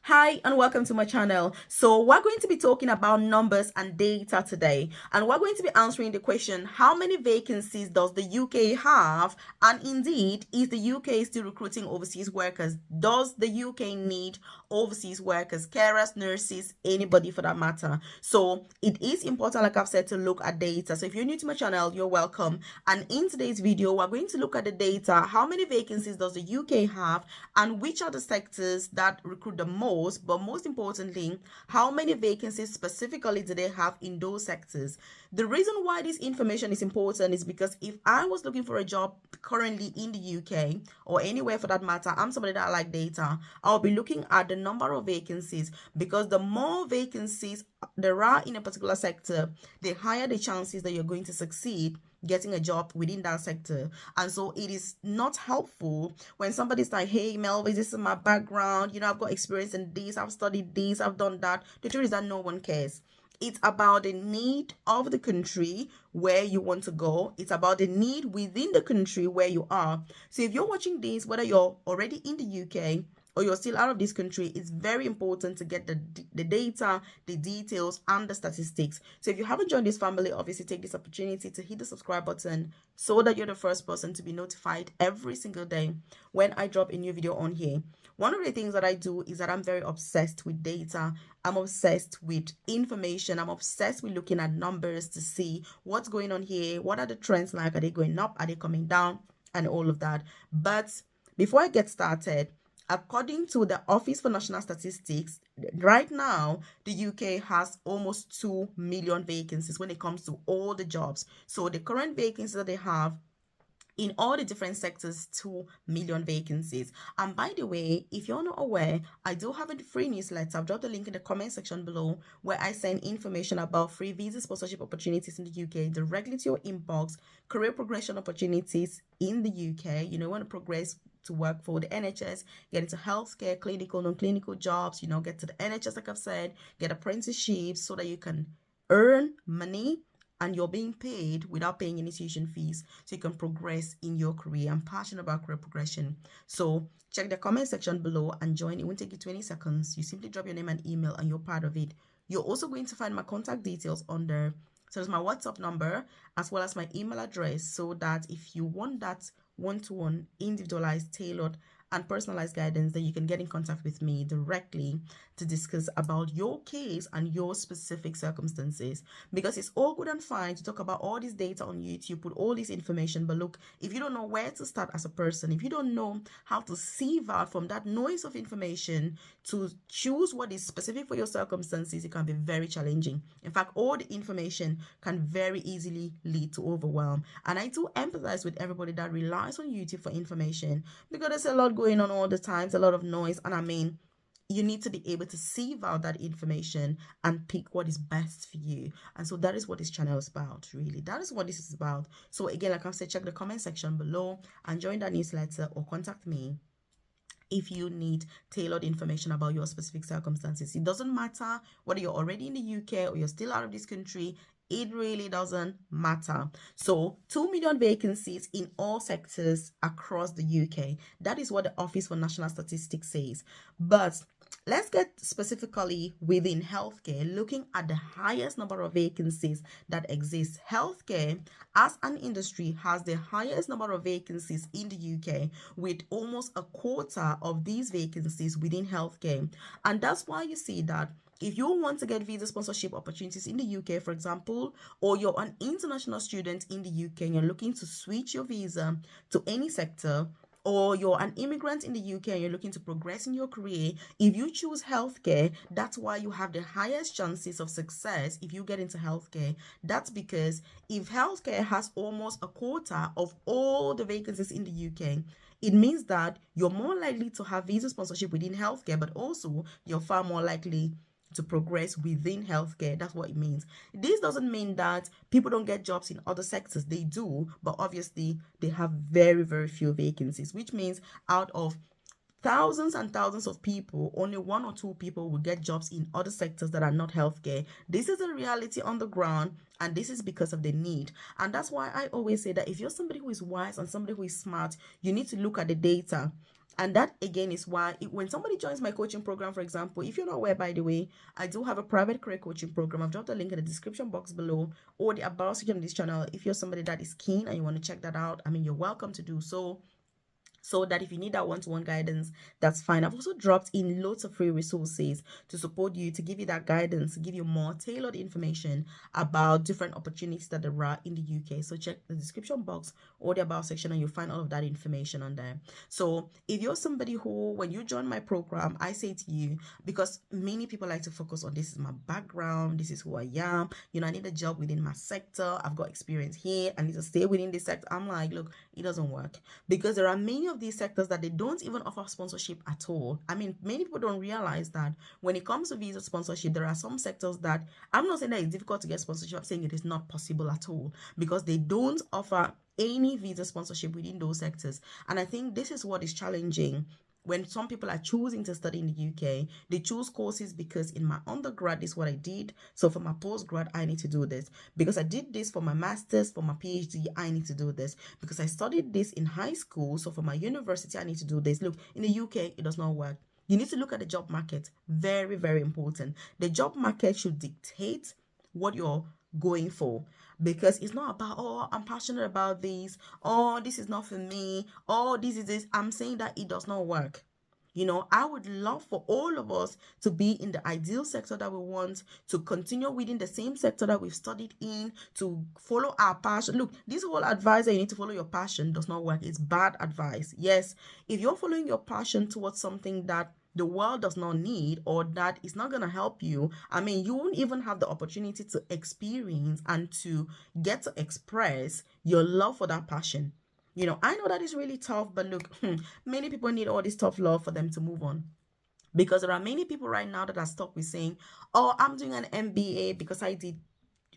Hi and welcome to my channel. So we're going to be talking about numbers and data today, and we're going to be answering the question, how many vacancies does the UK have, and indeed is the UK still recruiting overseas workers? Does the UK need overseas workers, carers, nurses, anybody for that matter? So it is important, like I've said, to look at data. So if you're new to my channel, you're welcome. And in today's video, we're going to look at the data. How many vacancies does the UK have, and which are the sectors that recruit the most? But most importantly, how many vacancies specifically do they have in those sectors? The reason why this information is important is because if I was looking for a job currently in the UK or anywhere for that matter, I'm somebody that I like data, I'll be looking at the number of vacancies, because the more vacancies there are in a particular sector, the higher the chances that you're going to succeed getting a job within that sector. And so it is not helpful when somebody's like, hey Melvis, this is my background, I've got experience in this, I've studied this, I've done that. The truth is that no one cares. It's about the need of the country where you want to go. It's about the need within the country where you are. So if you're watching this, whether you're already in the UK or you're still out of this country, it's very important to get the data, the details, and the statistics. So if you haven't joined this family, obviously take this opportunity to hit the subscribe button so that you're the first person to be notified every single day when I drop a new video on here. One of the things that I do is that I'm very obsessed with data. I'm obsessed with information. I'm obsessed with looking at numbers to see what's going on here. What are the trends like? Are they going up? Are they coming down? And all of that. But before I get started, according to the Office for National Statistics, right now, the UK has almost 2 million vacancies when it comes to all the jobs. So the current vacancies that they have in all the different sectors, 2 million vacancies. And by the way, if you're not aware, I do have a free newsletter. I've dropped the link in the comment section below, where I send information about free visa sponsorship opportunities in the UK directly to your inbox, career progression opportunities in the UK. You want to progress to work for the NHS, get into healthcare, clinical, non-clinical jobs, get to the NHS, like I've said, get apprenticeships so that you can earn money and you're being paid without paying any tuition fees, so you can progress in your career. I'm passionate about career progression. So check the comment section below and join. It won't take you 20 seconds. You simply drop your name and email and you're part of it. You're also going to find my contact details on there. So there's my WhatsApp number as well as my email address, so that if you want that one-to-one, individualized, tailored, and personalized guidance, then you can get in contact with me directly to discuss about your case and your specific circumstances. Because it's all good and fine to talk about all this data on YouTube, put all this information, but look, if you don't know where to start as a person, if you don't know how to sieve out from that noise of information to choose what is specific for your circumstances, it can be very challenging. In fact, all the information can very easily lead to overwhelm. And I do empathize with everybody that relies on YouTube for information, because there's a lot going on all the time, a lot of noise, and I mean, you need to be able to sieve out that information and pick what is best for you. And so that is what this channel is about, really. That is what this is about. So again, like I said, check the comment section below and join that newsletter or contact me if you need tailored information about your specific circumstances. It doesn't matter whether you're already in the UK or you're still out of this country. It really doesn't matter. So 2 million vacancies in all sectors across the UK. That is what the Office for National Statistics says. But let's get specifically within healthcare, looking at the highest number of vacancies that exist. Healthcare as an industry has the highest number of vacancies in the UK, with almost a quarter of these vacancies within healthcare. And that's why you see that if you want to get visa sponsorship opportunities in the UK, for example, or you're an international student in the UK and you're looking to switch your visa to any sector, or you're an immigrant in the UK and you're looking to progress in your career, if you choose healthcare, that's why you have the highest chances of success if you get into healthcare. That's because if healthcare has almost a quarter of all the vacancies in the UK, it means that you're more likely to have visa sponsorship within healthcare, but also you're far more likely to progress within healthcare. That's what it means. This doesn't mean that people don't get jobs in other sectors. They do, but obviously they have very, very few vacancies, which means out of thousands and thousands of people, only 1 or 2 people will get jobs in other sectors that are not healthcare. This is a reality on the ground, and this is because of the need. And that's why I always say that if you're somebody who is wise and somebody who is smart, you need to look at the data And that again is why when somebody joins my coaching program, for example, if you're not aware, by the way, I do have a private career coaching program. I've dropped a link in the description box below or the about section of this channel. If you're somebody that is keen and you want to check that out, I mean, you're welcome to do so. So that if you need that one-to-one guidance, that's fine. I've also dropped in loads of free resources to support you, to give you that guidance, to give you more tailored information about different opportunities that there are in the UK. So check the description box or the about section and you'll find all of that information on there. So if you're somebody who, when you join my program, I say to you, because many people like to focus on this is my background, this is who I am, you know, I need a job within my sector, I've got experience here, I need to stay within this sector. I'm like, look, it doesn't work, because there are many of these sectors that they don't even offer sponsorship at all. I mean, many people don't realize that when it comes to visa sponsorship, there are some sectors that, I'm not saying that it's difficult to get sponsorship, I'm saying it is not possible at all, because they don't offer any visa sponsorship within those sectors. And I think this is what is challenging. When some people are choosing to study in the UK, they choose courses because in my undergrad, this is what I did. So for my postgrad, I need to do this. Because I did this for my master's, for my PhD, I need to do this. Because I studied this in high school, so for my university, I need to do this. Look, in the UK, it does not work. You need to look at the job market. Very, very important. The job market should dictate what you're going for, because it's not about, oh, I'm passionate about this, oh, this is not for me, oh, this is this. I'm saying that it does not work. You know, I would love for all of us to be in the ideal sector that we want, to continue within the same sector that we've studied in, to follow our passion. Look, this whole advice that you need to follow your passion does not work. It's bad advice. Yes, if you're following your passion towards something that the world does not need, or that is not going to help you, I mean, you won't even have the opportunity to experience and to get to express your love for that passion. You know, I know that is really tough, but look, many people need all this tough love for them to move on. Because there are many people right now that are stuck with saying, oh, I'm doing an MBA because I did,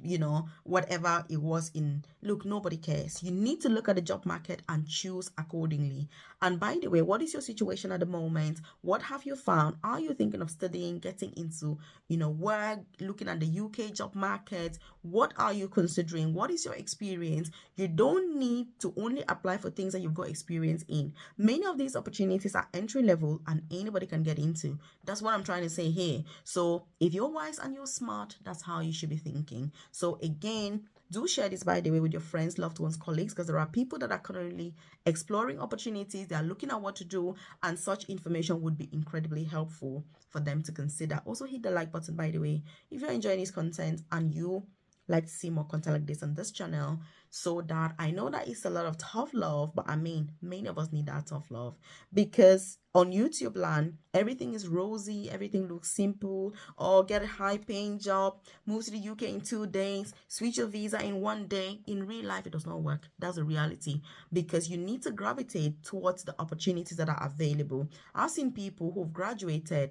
you know, whatever it was in. Look, nobody cares. You need to look at the job market and choose accordingly. And by the way, what is your situation at the moment? What have you found? Are you thinking of studying, getting into, you know, work, looking at the UK job market? What are you considering? What is your experience? You don't need to only apply for things that you've got experience in. Many of these opportunities are entry level and anybody can get into. That's what I'm trying to say here. So if you're wise and you're smart, that's how you should be thinking. So again, do share this, by the way, with your friends, loved ones, colleagues, because there are people that are currently exploring opportunities. They are looking at what to do, and such information would be incredibly helpful for them to consider. Also, hit the like button, by the way, if you're enjoying this content and you like to see more content like this on this channel, so that I know that it's a lot of tough love, but I mean, many of us need that tough love, because on YouTube land, everything is rosy, everything looks simple, or get a high paying job, move to the UK in 2 days, switch your visa in 1 day. In real life, it does not work. That's a reality, because you need to gravitate towards the opportunities that are available. I've seen people who've graduated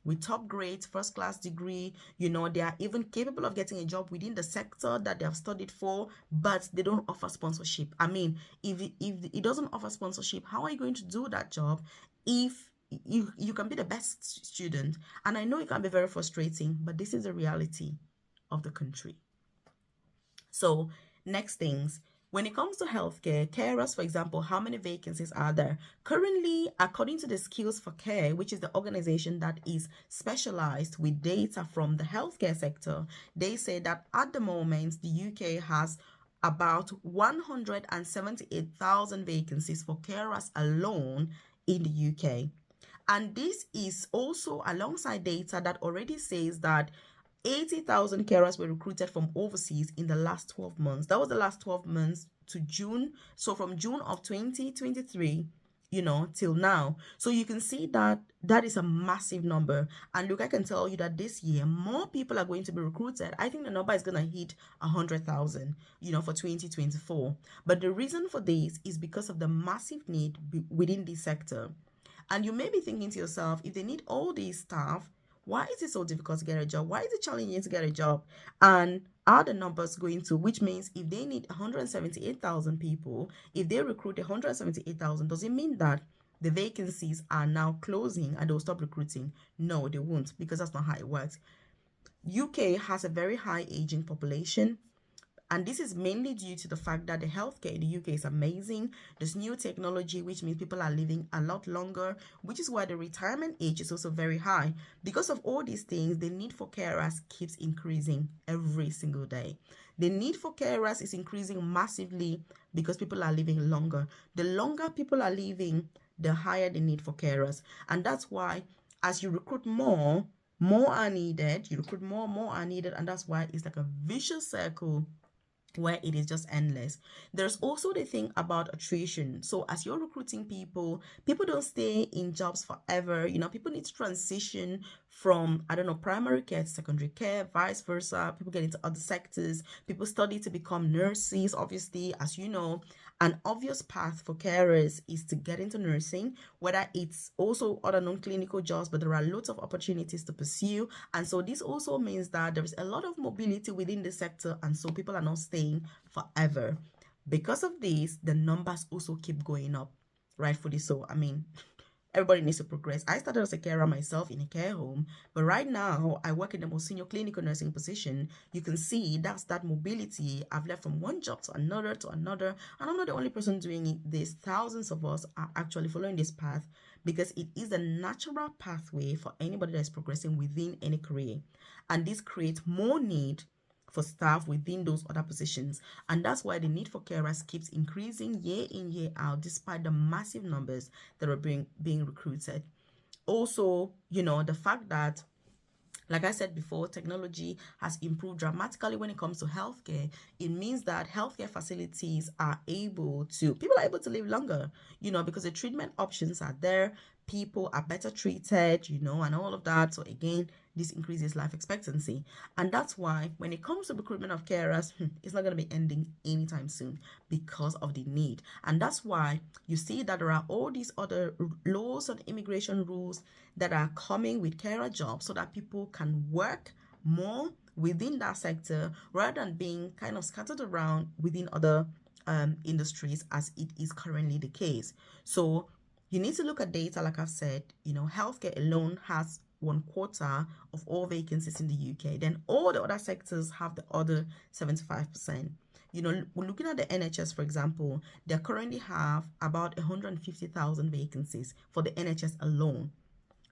with top grades, first class degree, you know, they are even capable of getting a job within the sector that they have studied for, but they don't offer sponsorship. I mean, if it doesn't offer sponsorship, how are you going to do that job if you can be the best student? And I know it can be very frustrating, but this is the reality of the country. So next things, when it comes to healthcare, carers, for example, how many vacancies are there? Currently, according to the Skills for Care, which is the organization that is specialized with data from the healthcare sector, they say that at the moment, the UK has about 178,000 vacancies for carers alone in the UK. And this is also alongside data that already says that 80,000 carers were recruited from overseas in the last 12 months. That was the last 12 months to June. So from June of 2023, you know, till now. So you can see that that is a massive number. And look, I can tell you that this year, more people are going to be recruited. I think the number is going to hit 100,000, you know, for 2024. But the reason for this is because of the massive need within this sector. And you may be thinking to yourself, if they need all these staff, why is it so difficult to get a job? Why is it challenging to get a job? And are the numbers going to, which means if they need 178,000 people, if they recruit 178,000, does it mean that the vacancies are now closing and they'll stop recruiting? No, they won't, because that's not how it works. UK has a very high aging population. And this is mainly due to the fact that the healthcare in the UK is amazing. There's new technology, which means people are living a lot longer, which is why the retirement age is also very high. Because of all these things, the need for carers keeps increasing every single day. The need for carers is increasing massively because people are living longer. The longer people are living, the higher the need for carers. And that's why as you recruit more, more are needed. You recruit more, more are needed. And that's why it's like a vicious circle where it is just endless. There's also the thing about attrition. So as you're recruiting people, people don't stay in jobs forever. People need to transition from, I don't know, primary care to secondary care, vice versa. People get into other sectors. People study to become nurses, obviously, as you know. An obvious path for carers is to get into nursing, whether it's also other non-clinical jobs, but there are lots of opportunities to pursue. And so this also means that there's a lot of mobility within the sector, and so people are not staying forever. Because of this, the numbers also keep going up, rightfully so. I mean, everybody needs to progress. I started as a carer myself in a care home, but right now I work in the most senior clinical nursing position. You can see that's that mobility. I've left from one job to another, and I'm not the only person doing it. There's thousands of us are actually following this path because it is a natural pathway for anybody that's progressing within any career, and this creates more need for staff within those other positions. And that's why the need for carers keeps increasing year in, year out, despite the massive numbers that are being recruited. Also, the fact that, like I said before, technology has improved dramatically when it comes to healthcare. It means that healthcare facilities people are able to live longer, because the treatment options are there. People are better treated, and all of that. So again, this increases life expectancy. And that's why when it comes to recruitment of carers, it's not going to be ending anytime soon because of the need. And that's why you see that there are all these other laws and immigration rules that are coming with carer jobs so that people can work more within that sector rather than being kind of scattered around within other industries as it is currently the case. So you need to look at data. Like I've said, healthcare alone has 1/4 of all vacancies in the UK. Then all the other sectors have the other 75%. Looking at the NHS, for example, they currently have about 150,000 vacancies for the NHS alone.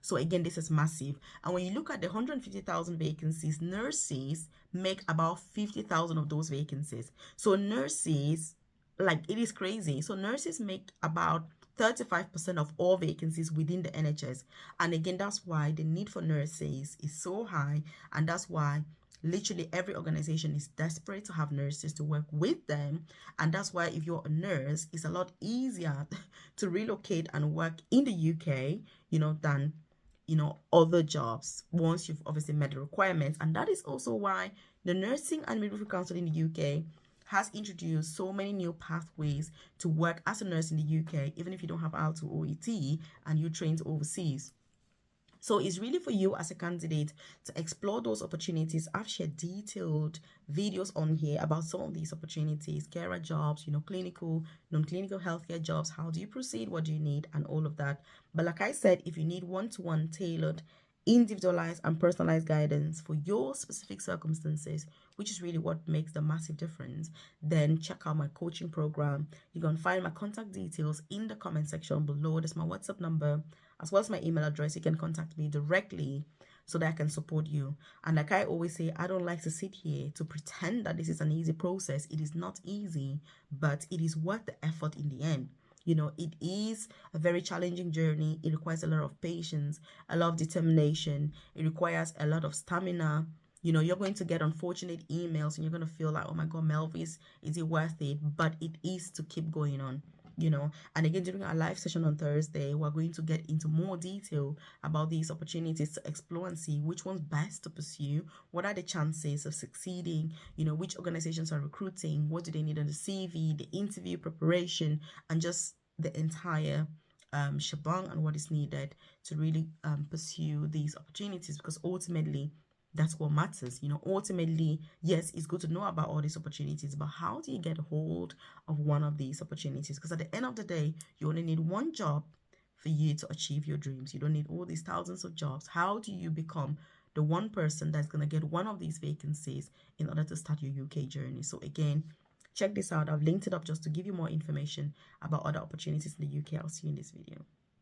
So again, this is massive. And when you look at the 150,000 vacancies, nurses make about 50,000 of those vacancies. So nurses, it is crazy. So nurses make about 35% of all vacancies within the NHS. And again, that's why the need for nurses is so high. And that's why literally every organization is desperate to have nurses to work with them. And that's why if you're a nurse, it's a lot easier to relocate and work in the UK, than other jobs once you've obviously met the requirements. And that is also why the Nursing and Midwifery Council in the UK has introduced so many new pathways to work as a nurse in the UK, even if you don't have IELTS or OET and you trained overseas. So it's really for you as a candidate to explore those opportunities. I've shared detailed videos on here about some of these opportunities, carer jobs, clinical, non-clinical healthcare jobs. How do you proceed? What do you need? And all of that. But like I said, if you need one-to-one tailored, individualized and personalized guidance for your specific circumstances, which is really what makes the massive difference, then check out my coaching program. You can find my contact details in the comment section below. There's my WhatsApp number as well as my email address. You can contact me directly so that I can support you. And like I always say, I don't like to sit here to pretend that this is an easy process. It is not easy, but it is worth the effort in the end. It is a very challenging journey. It requires a lot of patience, a lot of determination. It requires a lot of stamina. You're going to get unfortunate emails and you're going to feel like, oh my God, Melvis, is it worth it? But it is to keep going on. And again, during our live session on Thursday, we're going to get into more detail about these opportunities to explore and see which one's best to pursue. What are the chances of succeeding? Which organizations are recruiting? What do they need on the CV, the interview preparation, and just the entire shebang and what is needed to really pursue these opportunities, because ultimately that's what matters. Ultimately, yes, it's good to know about all these opportunities, but how do you get hold of one of these opportunities? Because at the end of the day, you only need one job for you to achieve your dreams. You don't need all these thousands of jobs. How do you become the one person that's going to get one of these vacancies in order to start your UK journey. So again, check this out. I've linked it up just to give you more information about other opportunities in the UK. I'll see you in this video.